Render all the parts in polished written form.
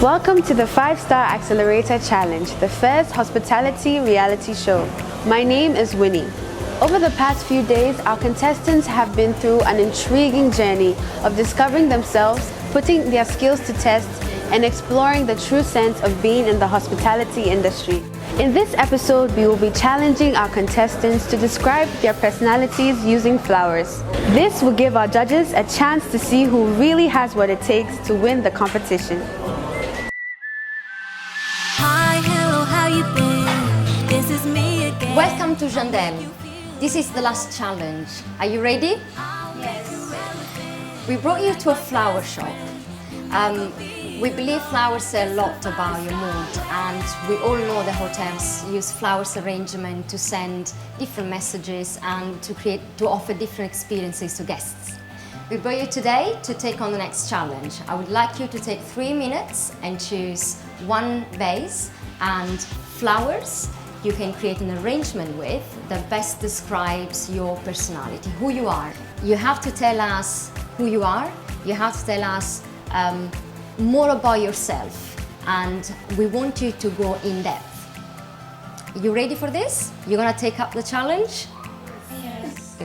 Welcome to the 5-Star Accelerator Challenge, the first hospitality reality show. My name is Winnie. Over the past few days, our contestants have been through an intriguing journey of discovering themselves, putting their skills to test, and exploring the true sense of being in the hospitality industry. In this episode, we will be challenging our contestants to describe their personalities using flowers. This will give our judges a chance to see who really has what it takes to win the competition. Welcome to Jandem. This is the last challenge. Are you ready? Yes. We brought you to a flower shop. We believe flowers say a lot about your mood, and we all know the hotels use flowers arrangement to send different messages and to offer different experiences to guests. We brought you today to take on the next challenge. I would like you to take 3 minutes and choose one vase and flowers you can create an arrangement with that best describes your personality, who you are. You have to tell us who you are, you have to tell us more about yourself, and we want you to go in depth. You ready for this? You're gonna take up the challenge? Yes.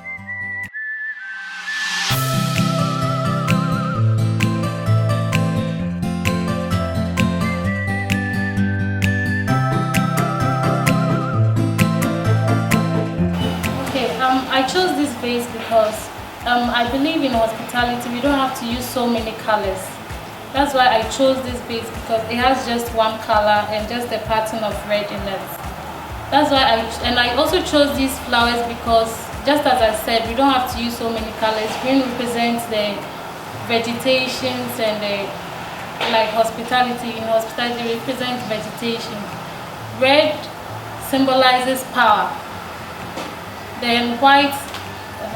I chose this vase because I believe in hospitality. We don't have to use so many colors. That's why I chose this vase, because it has just one color and just a pattern of red in it. That's why I also chose these flowers because, just as I said, we don't have to use so many colors. Green represents the vegetations and like hospitality. In hospitality, it represents vegetation. Red symbolizes power. Then white, I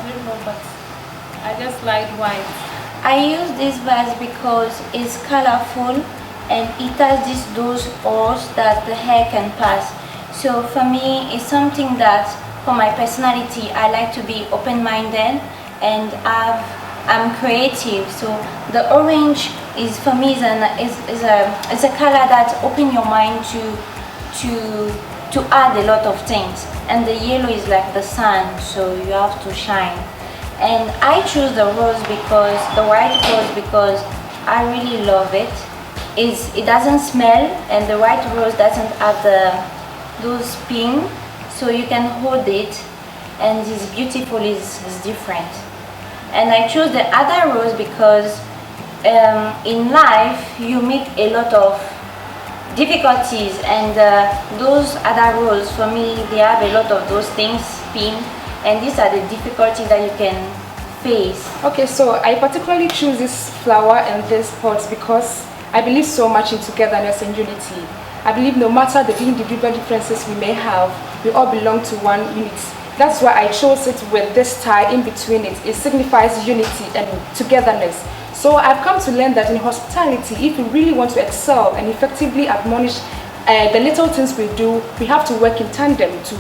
don't know, but I just like white. I use this vase because it's colorful and it has those holes that the hair can pass. So for me, it's something that, for my personality, I like to be open-minded and I'm creative. So the orange is, for me, is a color that opens your mind to add a lot of things, and the yellow is like the sun, so you have to shine. And I choose the rose because the white rose because I really love it. It doesn't smell, and the white rose doesn't have those pink, so you can hold it, and it's beautiful. Is different. And I chose the other rose because in life you meet a lot of difficulties, and those other roles, for me, they have a lot of those things pink, and these are the difficulties that you can face. Okay, so I particularly choose this flower and this pot because I believe so much in togetherness and unity. I believe no matter the individual differences we may have, we all belong to one unit. That's why I chose it with this tie in between it. It signifies unity and togetherness. So I've come to learn that in hospitality, if we really want to excel and effectively admonish the little things we do, we have to work in tandem to,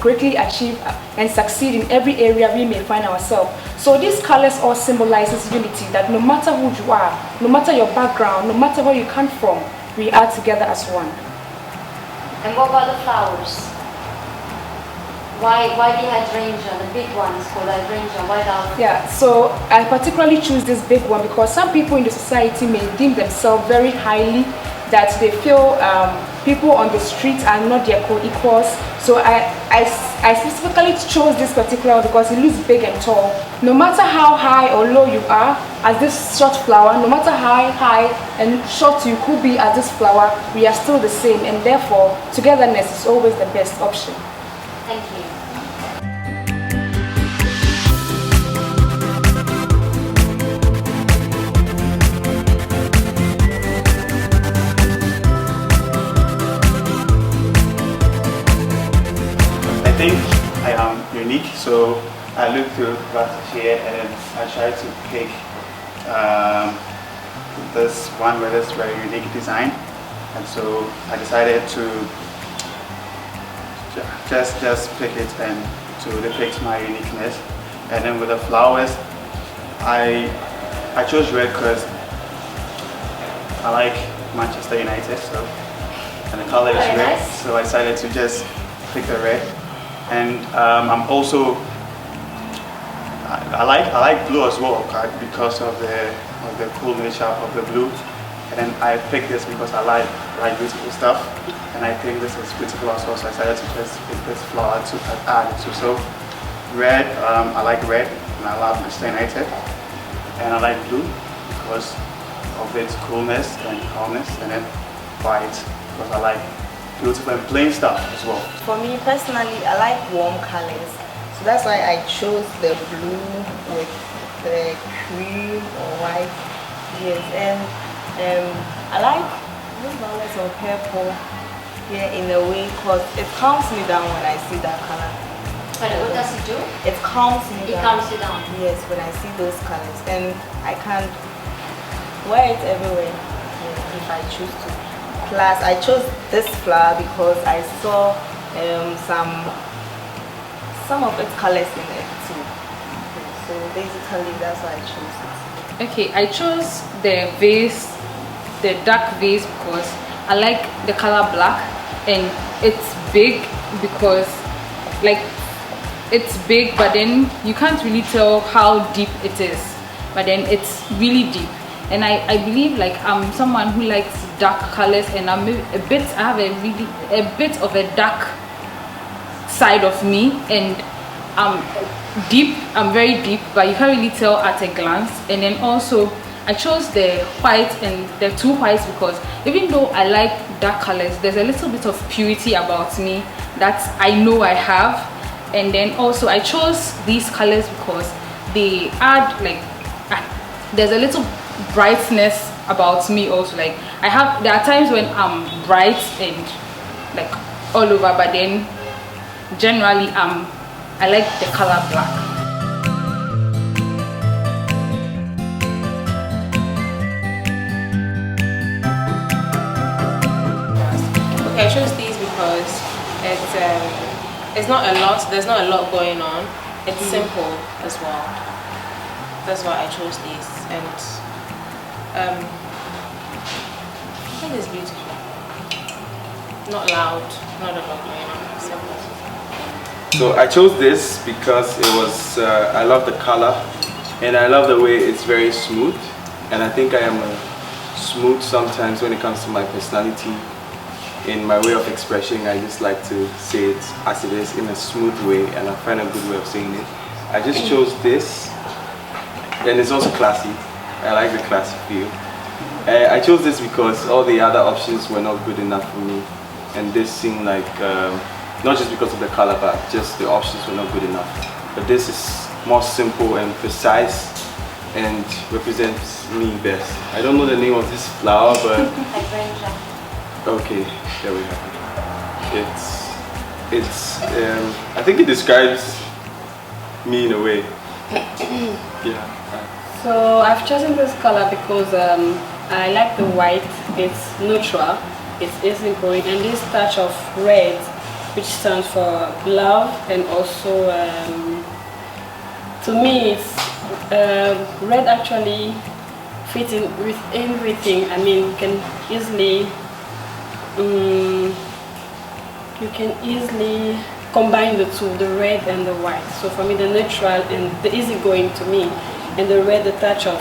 greatly achieve and succeed in every area we may find ourselves. So these colors all symbolizes unity, that no matter who you are, no matter your background, no matter where you come from, we are together as one. And what about the flowers? Why the hydrangea, the big one is called hydrangea? Why that? Yeah, so I particularly choose this big one because some people in the society may deem themselves very highly, that they feel people on the street are not their co-equals. So I specifically chose this particular one because it looks big and tall. No matter how high or low you are as this short flower, no matter how high and short you could be as this flower, we are still the same, and therefore togetherness is always the best option. Thank you. I think I am unique, so I look through glasses here and then I try to pick this one with this very unique design, and so I decided to just pick it and to depict my uniqueness. And then with the flowers, I chose red because I like Manchester United, so and the color is Very red, nice. so I decided to just pick the red. And I'm also I like blue as well because of the cool nature of the blue. And then I picked this because I like beautiful stuff, and I think this is beautiful as well. So I decided to just pick this flower to add it to. So red, I like red, and I love Manchester United, and I like blue because of its coolness and calmness, and then white because I like beautiful and plain stuff as well. For me personally, I like warm colors, so that's why I chose the blue with the cream or white. Yes, and I like blue, violet or purple here in a way because it calms me down when I see that color. But what does it do? It calms me It down. calms you down. Yes, when I see those colors, and I can wear it everywhere if I choose to. Plus, I chose this flower because I saw some of its colors in it too. So basically, that's why I chose it. Okay, I chose the vase, the dark vase, because I like the color black, and it's big because it's big, but then you can't really tell how deep it is, but then it's really deep. And I believe I'm someone who likes dark colors, and I have a bit of a dark side of me, and I'm very deep, but you can't really tell at a glance. And then also I chose the white and the two whites because even though I like dark colors, there's a little bit of purity about me that I know I have. And then also I chose these colors because they add there's a little brightness about me also. There are times when I'm bright and all over, but then generally I like the color black. Okay, I chose these because it's not a lot. There's not a lot going on. It's simple as well. That's why I chose these, and I think it's beautiful. Not loud, not a lot going on. Simple. So I chose this because it was, I love the color, and I love the way it's very smooth, and I think I am smooth sometimes when it comes to my personality. In my way of expression, I just like to say it as it is in a smooth way, and I find a good way of saying it. I just chose this, and it's also classy. I like the classy feel. I chose this because all the other options were not good enough for me, and this seemed like, not just because of the color, but just the options were not good enough. But this is more simple and precise and represents me best. I don't know the name of this flower, but okay, there we have it. I think it describes me in a way. Yeah. So I've chosen this color because I like the white. It's neutral, it's easy going, and this touch of red, which stands for love, and also to me it's red actually fits in with everything. I mean, you can easily combine the two, the red and the white. So for me, the neutral and the easygoing to me, and the red, the touch of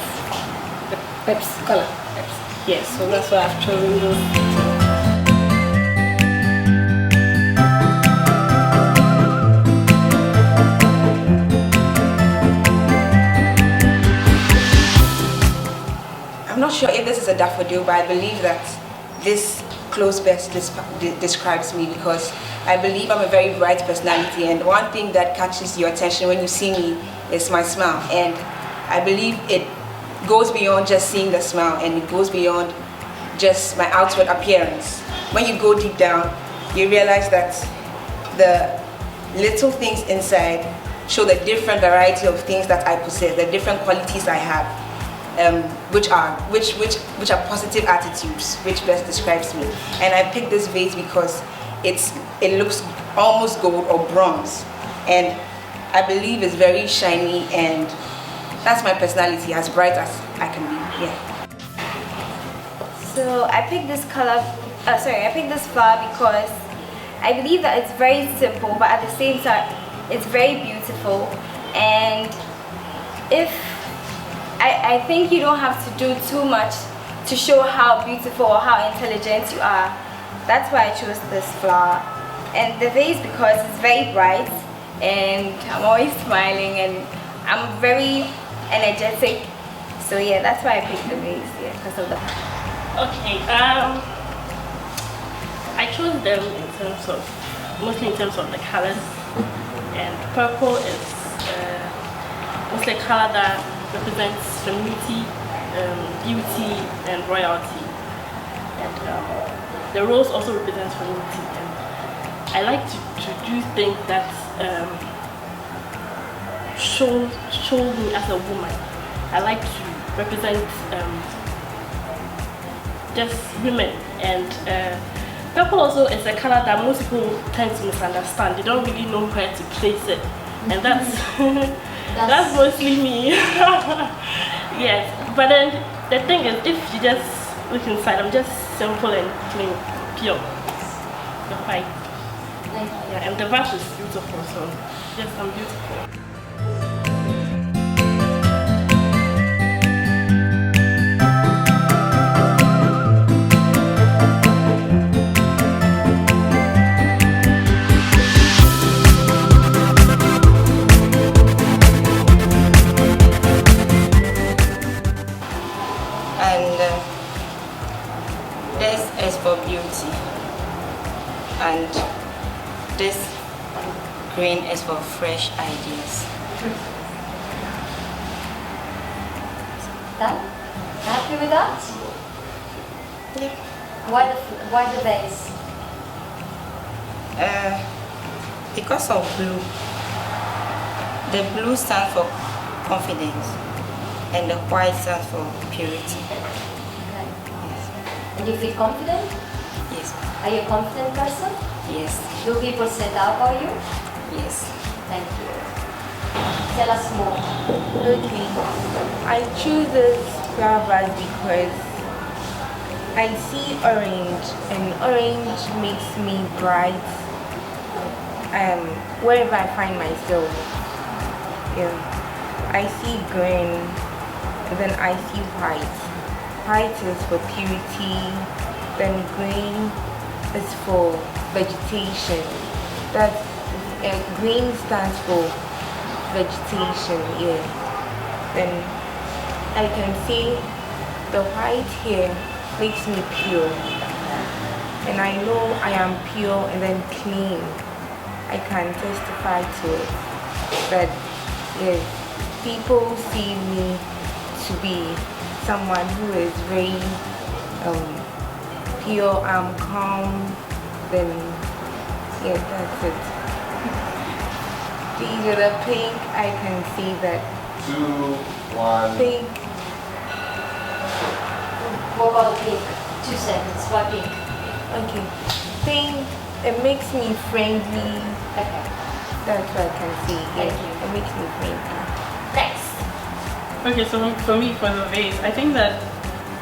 the peps color. Peps. Yes, so that's why I've chosen those. I'm not sure if this is a daffodil, but I believe that this clothes best describes me because I believe I'm a very bright personality, and one thing that catches your attention when you see me is my smile, and I believe it goes beyond just seeing the smile, and it goes beyond just my outward appearance. When you go deep down, you realize that the little things inside show the different variety of things that I possess, the different qualities I have. Which are positive attitudes, which best describes me. And I picked this vase because it looks almost gold or bronze, and I believe it's very shiny, and that's my personality, as bright as I can be. Yeah. So I picked this color, I picked this flower because I believe that it's very simple, but at the same time, it's very beautiful. And I think you don't have to do too much to show how beautiful or how intelligent you are. That's why I chose this flower. And the vase because it's very bright and I'm always smiling and I'm very energetic. So yeah, that's why I picked the vase, yeah, because of the... Okay, I chose them mostly in terms of the colors, and purple is mostly a color that represents femininity, beauty, and royalty, and the rose also represents femininity. And I like to do things that show me as a woman. I like to represent just women, and purple also is a color that most people tend to misunderstand. They don't really know where to place it, and that's mostly me. Yes, but then the thing is, if you just look inside, I'm just simple and clean, pure. You're fine. Yeah, and the vase is beautiful, so yes, I'm beautiful. This is for beauty, and this green is for fresh ideas. Done? Happy with that? Yeah. Why the vase? Because of blue. The blue stands for confidence, and the white stands for purity. And you feel confident? Yes. Are you a confident person? Yes. Do people say that about you? Yes. Thank you. Tell us more. Okay. I choose this flower vase because I see orange, and orange makes me bright wherever I find myself. Yeah. I see green, and then I see white. White is for purity, then green is for vegetation. That green stands for vegetation, yeah. Then I can see the white here makes me pure. And I know I am pure and then clean. I can testify to it. That yes, people see me to be someone who is very pure, calm, then yeah, that's it. These are the pink, I can see that. 2, 1. Pink. What about the pink? 2 seconds. Why pink? Okay. Pink, it makes me friendly. Okay. That's what I can see. Thank Yeah, you. it makes me friendly. Next. Okay, so for me, for the vase, I think that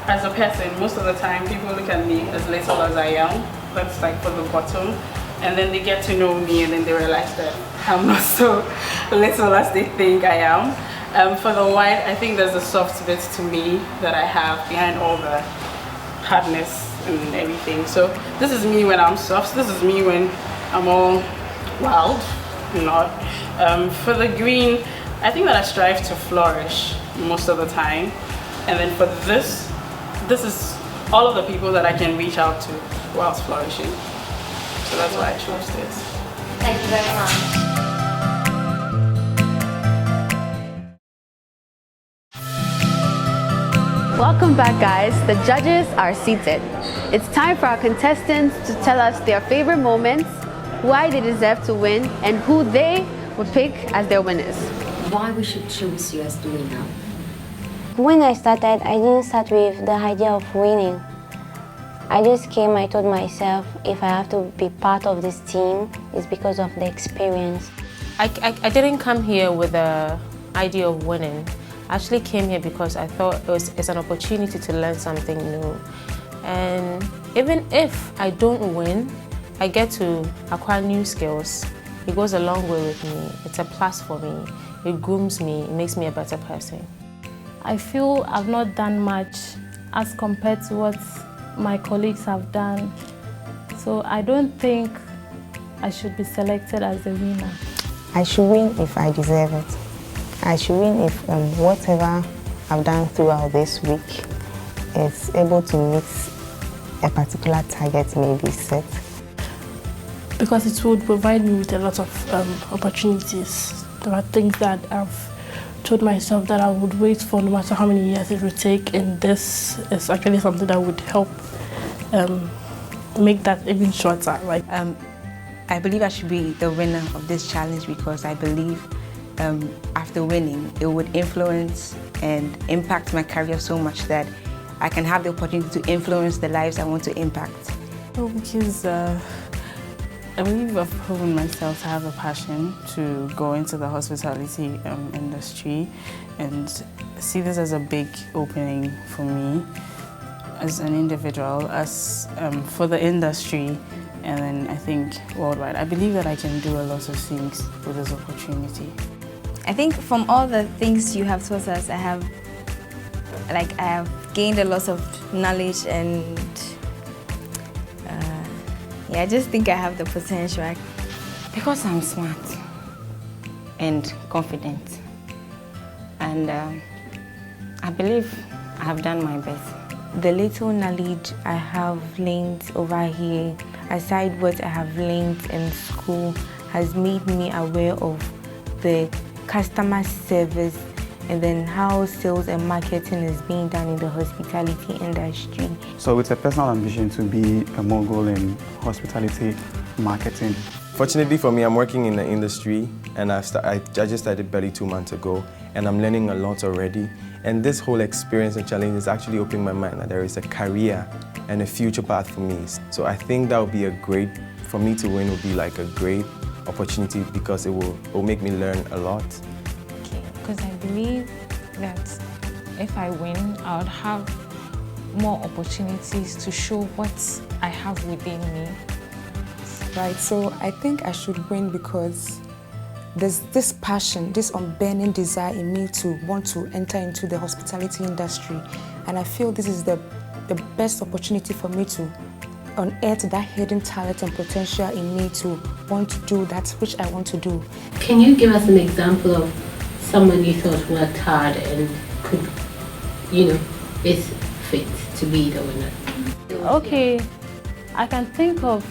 as a person, most of the time people look at me as little as I am. That's like for the bottom. And then they get to know me and then they realize that I'm not so little as they think I am. For the white, I think there's a soft bit to me that I have behind all the hardness and everything. So this is me when I'm soft. This is me when I'm all wild. Not. For the green, I think that I strive to flourish most of the time. And then for this is all of the people that I can reach out to whilst flourishing. So that's why I chose this. Thank you very much. Welcome back, guys. The judges are seated. It's time for our contestants to tell us their favorite moments, why they deserve to win, and who they would pick as their winners. Why we should choose you as the winner? When I started, I didn't start with the idea of winning. I just came, I told myself, if I have to be part of this team, it's because of the experience. I didn't come here with the idea of winning. I actually came here because I thought it's an opportunity to learn something new. And even if I don't win, I get to acquire new skills. It goes a long way with me. It's a plus for me. It grooms me, it makes me a better person. I feel I've not done much as compared to what my colleagues have done. So I don't think I should be selected as the winner. I should win if I deserve it. I should win if whatever I've done throughout this week is able to meet a particular target maybe set. Because it would provide me with a lot of opportunities. There are things that I've told myself that I would wait for no matter how many years it would take, and this is actually something that would help make that even shorter. I believe I should be the winner of this challenge because I believe after winning, it would influence and impact my career so much that I can have the opportunity to influence the lives I want to impact. Well, because I believe I've proven myself to have a passion to go into the hospitality industry and see this as a big opening for me as an individual, as for the industry, and then I think worldwide. I believe that I can do a lot of things with this opportunity. I think from all the things you have taught us, I have gained a lot of knowledge, and I just think I have the potential. Because I'm smart and confident, and I believe I have done my best. The little knowledge I have learned over here, aside what I have learned in school, has made me aware of the customer service and then how sales and marketing is being done in the hospitality industry. So it's a personal ambition to be a mogul in hospitality marketing. Fortunately for me, I'm working in the industry, and I just started barely 2 months ago, and I'm learning a lot already. And this whole experience and challenge is actually opening my mind that there is a career and a future path for me. So I think that would be for me to win would be like a great opportunity because it will make me learn a lot. Because I believe that if I win, I would have more opportunities to show what I have within me. Right, so I think I should win because there's this passion, this unburning desire in me to want to enter into the hospitality industry, and I feel this is the best opportunity for me to unearth that hidden talent and potential in me to want to do that which I want to do. Can you give us an example of someone you thought worked hard and could, is fit to be the winner? Okay, I can think of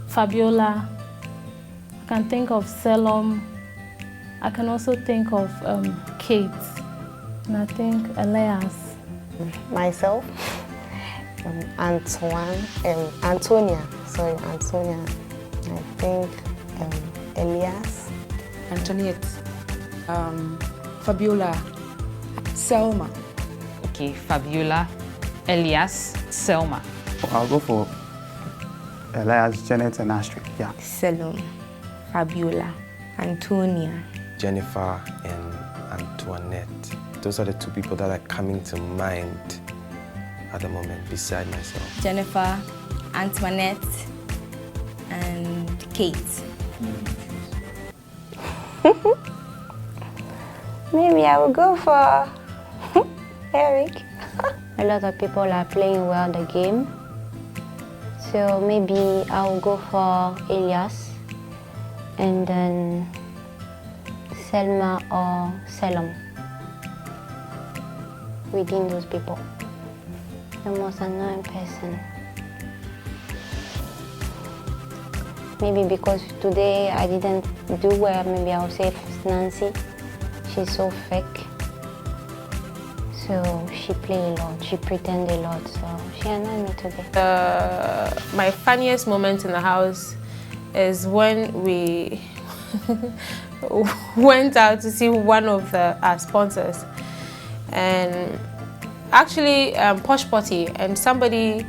Fabiola, I can think of Selom, I can also think of Kate, and I think Elias. Myself, Antonia, I think Elias, Antoinette, Fabiola, Selma. Okay, Fabiola, Elias, Selma. I'll go for Elias, Janet, and Astrid. Yeah. Selom, Fabiola, Antonia, Jennifer and Antoinette. Those are the two people that are coming to mind at the moment beside myself. Jennifer, Antoinette, and Kate. Maybe I will go for Eric. A lot of people are playing well the game, so maybe I will go for Elias and then Selma or Selom. Within those people, the most annoying person. Maybe because today I didn't do well, maybe I'll say Nancy. She's so fake. So she play a lot, she pretend a lot, so she annoyed me today. My funniest moment in the house is when we went out to see one of our sponsors, and actually Posh Potty, and somebody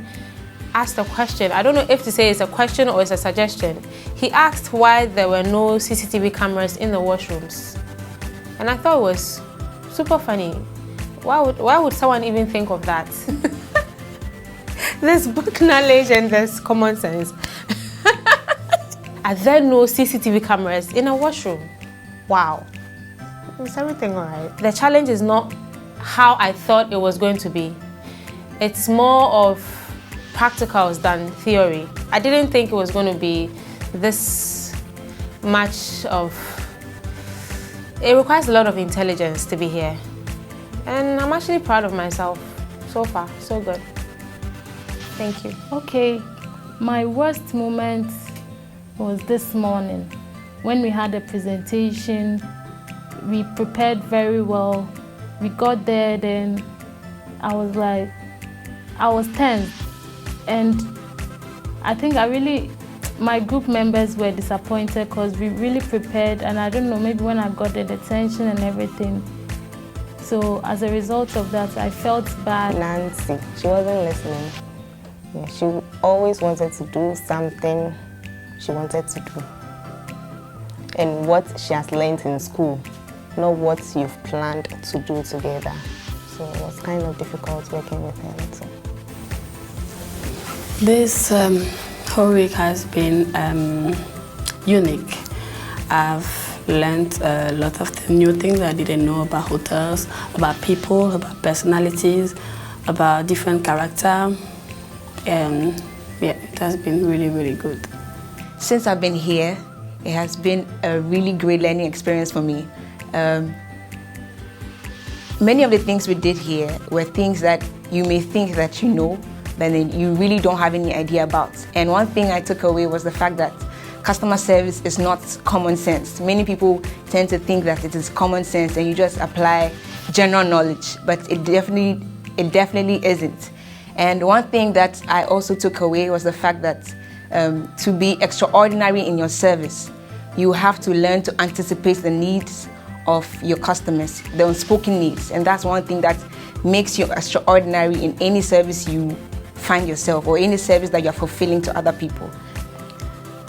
asked a question. I don't know if to say it's a question or it's a suggestion. He asked why there were no CCTV cameras in the washrooms, and I thought it was super funny. Why would someone even think of that? There's book knowledge and there's common sense. Are there no CCTV cameras in a washroom? Wow. Is everything all right? The challenge is not how I thought it was going to be. It's more of practicals than theory. I didn't think it was going to be this much of... It requires a lot of intelligence to be here. And I'm actually proud of myself. So far, so good. Thank you. Okay, my worst moment was this morning when we had a presentation. We prepared very well. We got there, then I was tense, and I think my group members were disappointed because we really prepared, and I don't know, maybe when I got there, the tension and everything. So as a result of that, I felt bad. Nancy, she wasn't listening. Yeah, she always wanted to do something she wanted to do. And what she has learned in school, not what you've planned to do together. So it was kind of difficult working with her. So. This whole week has been unique. I've learned a lot of new things I didn't know about hotels, about people, about personalities, about different character. Yeah, it has been really, really good. Since I've been here, it has been a really great learning experience for me. Many of the things we did here were things that you may think that you know, but then you really don't have any idea about. And one thing I took away was the fact that customer service is not common sense. Many people tend to think that it is common sense and you just apply general knowledge, but it definitely isn't. And one thing that I also took away was the fact that to be extraordinary in your service, you have to learn to anticipate the needs of your customers, the unspoken needs. And that's one thing that makes you extraordinary in any service you find yourself or any service that you're fulfilling to other people.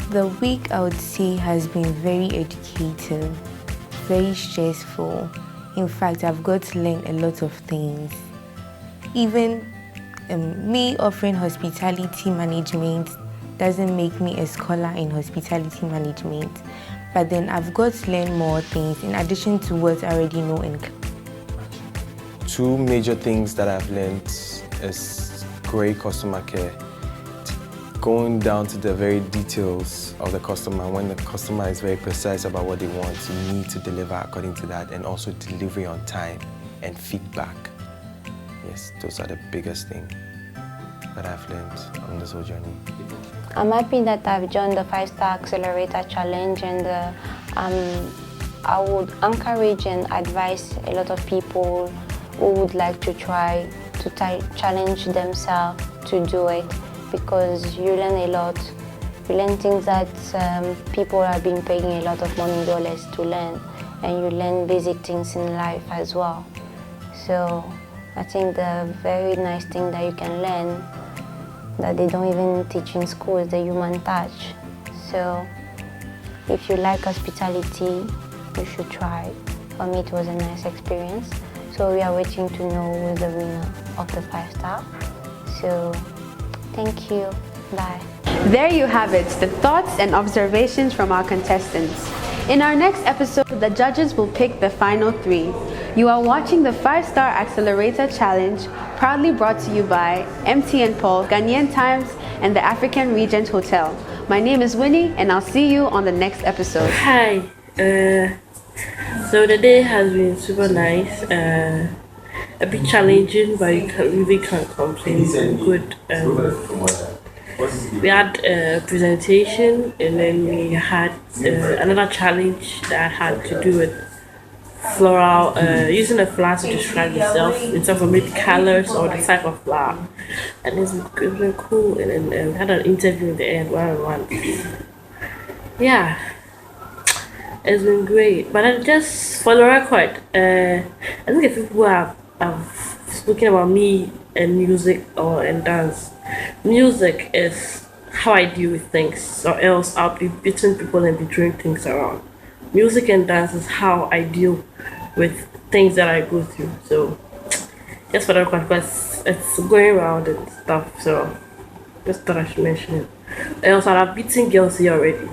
The week, I would say, has been very educative, very stressful. In fact, I've got to learn a lot of things. Even me offering hospitality management doesn't make me a scholar in hospitality management. But then I've got to learn more things in addition to what I already know in class. Two major things that I've learned is great customer care. Going down to the very details of the customer. When the customer is very precise about what they want, you need to deliver according to that, and also delivery on time and feedback. Yes, those are the biggest things that I've learned on this whole journey. I'm happy that I've joined the 5-Star Accelerator Challenge, and I would encourage and advise a lot of people who would like to try to challenge themselves to do it, because you learn a lot. You learn things that people have been paying a lot of money, dollars to learn, and you learn basic things in life as well. So I think the very nice thing that you can learn that they don't even teach in school is the human touch. So if you like hospitality, you should try. For me, it was a nice experience. So we are waiting to know who is the winner of the 5-star. So thank you. Bye. There you have it, the thoughts and observations from our contestants. In our next episode, the judges will pick the final 3. You are watching the 5-Star Accelerator Challenge, proudly brought to you by MT & Paul, Ghanaian Times, and the African Regent Hotel. My name is Winnie, and I'll see you on the next episode. Hi. So the day has been super nice. A bit challenging, but you really can't complain. It's been good. We had a presentation, and then we had another challenge that had to do with floral, using a flower to describe yourself in terms of maybe colors or the type of flower. And it's been cool. And then we had an interview in the end, one-on-one. Yeah, it's been great. But I just, for the record, I think if people have spoken about me and music and dance, music is how I deal with things, or else I'll be between people and be doing things around. Music and dance is how I deal with things that I go through. So just for that part because it's going around and stuff. So just thought I should mention it. I also have beaten girls here already.